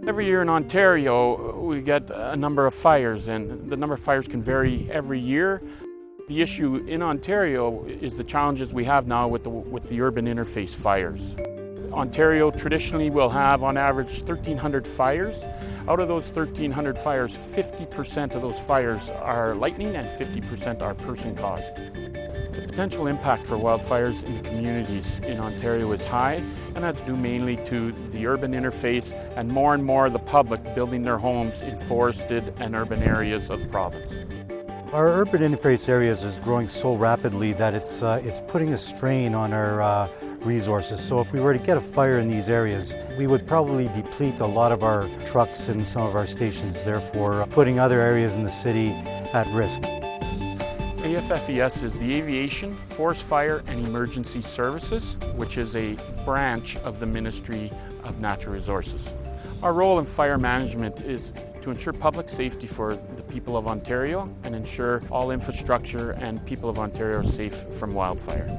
Every year in Ontario, we get a number of fires, and the number of fires can vary every year. The issue in Ontario is the challenges we have now with the urban interface fires. Ontario traditionally will have on average 1,300 fires. Out of those 1,300 fires, 50% of those fires are lightning and 50% are person-caused. The potential impact for wildfires in the communities in Ontario is high, and that's due mainly to the urban interface and more the public building their homes in forested and urban areas of the province. Our urban interface areas is growing so rapidly that it's putting a strain on our resources. So if we were to get a fire in these areas, we would probably deplete a lot of our trucks and some of our stations, therefore putting other areas in the city at risk. AFFES is the Aviation, Forest Fire and Emergency Services, which is a branch of the Ministry of Natural Resources. Our role in fire management is to ensure public safety for the people of Ontario and ensure all infrastructure and people of Ontario are safe from wildfire.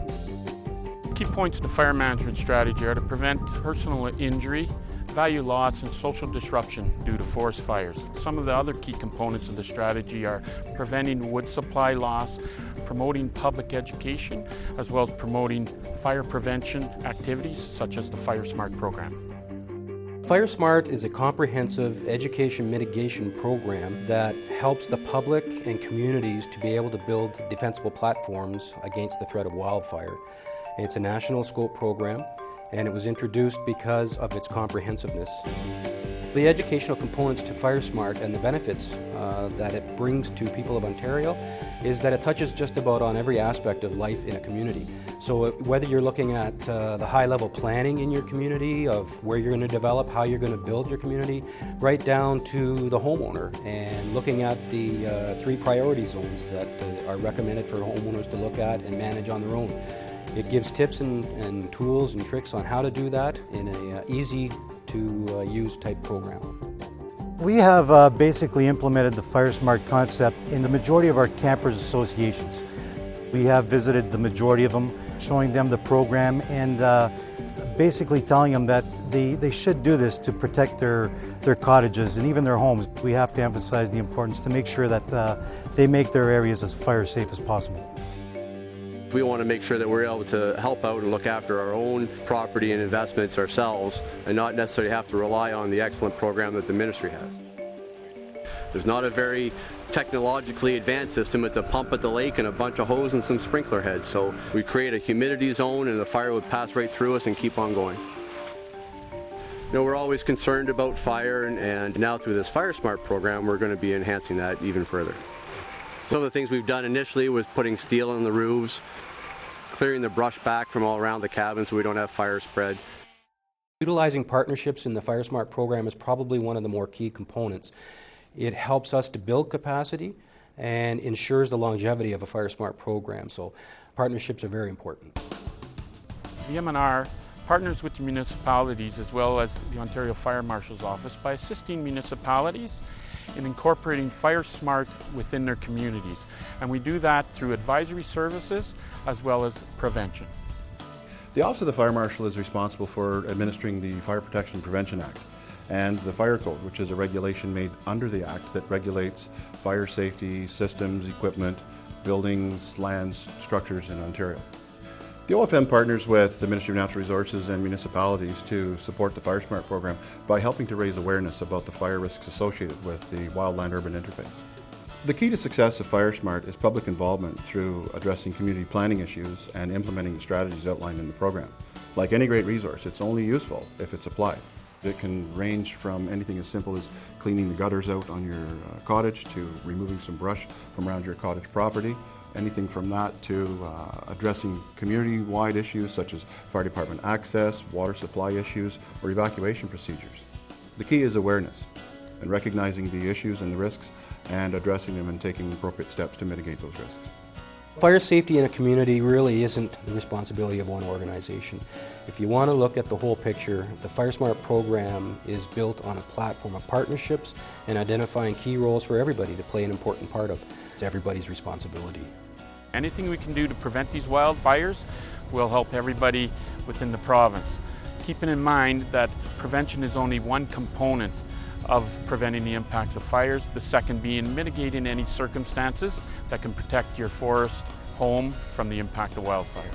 Key points in the fire management strategy are to prevent personal injury, value loss, and social disruption due to forest fires. Some of the other key components of the strategy are preventing wood supply loss, promoting public education, as well as promoting fire prevention activities such as the FireSmart program. FireSmart is a comprehensive education mitigation program that helps the public and communities to be able to build defensible platforms against the threat of wildfire. It's a national scope program, and it was introduced because of its comprehensiveness. The educational components to FireSmart and the benefits that it brings to people of Ontario is that it touches just about on every aspect of life in a community. So whether you're looking at the high-level planning in your community of where you're going to develop, how you're going to build your community, right down to the homeowner and looking at the 3 priority zones that are recommended for homeowners to look at and manage on their own. It gives tips and tools and tricks on how to do that in an easy-to-use type program. We have basically implemented the FireSmart concept in the majority of our campers associations. We have visited the majority of them, showing them the program and basically telling them that they should do this to protect their cottages and even their homes. We have to emphasize the importance to make sure that they make their areas as fire safe as possible. We want to make sure that we're able to help out and look after our own property and investments ourselves and not necessarily have to rely on the excellent program that the ministry has. There's not a very technologically advanced system. It's a pump at the lake and a bunch of hose and some sprinkler heads. So we create a humidity zone and the fire would pass right through us and keep on going. You know, we're always concerned about fire and now through this FireSmart program we're going to be enhancing that even further. Some of the things we've done initially was putting steel on the roofs, clearing the brush back from all around the cabin so we don't have fire spread. Utilizing partnerships in the FireSmart program is probably one of the more key components. It helps us to build capacity and ensures the longevity of a FireSmart program, so partnerships are very important. The M&R partners with the municipalities as well as the Ontario Fire Marshal's Office by assisting municipalities in incorporating FireSmart within their communities. And we do that through advisory services as well as prevention. The Office of the Fire Marshal is responsible for administering the Fire Protection and Prevention Act and the Fire Code, which is a regulation made under the Act that regulates fire safety systems, equipment, buildings, lands, structures in Ontario. The OFM partners with the Ministry of Natural Resources and municipalities to support the FireSmart program by helping to raise awareness about the fire risks associated with the wildland-urban interface. The key to success of FireSmart is public involvement through addressing community planning issues and implementing the strategies outlined in the program. Like any great resource, it's only useful if it's applied. It can range from anything as simple as cleaning the gutters out on your cottage to removing some brush from around your cottage property. Anything from that to addressing community-wide issues such as fire department access, water supply issues, or evacuation procedures. The key is awareness and recognizing the issues and the risks and addressing them and taking appropriate steps to mitigate those risks. Fire safety in a community really isn't the responsibility of one organization. If you want to look at the whole picture, the FireSmart program is built on a platform of partnerships and identifying key roles for everybody to play an important part of. It's everybody's responsibility. Anything we can do to prevent these wildfires will help everybody within the province. Keeping in mind that prevention is only one component of preventing the impacts of fires. The second being mitigating any circumstances that can protect your forest home from the impact of wildfire.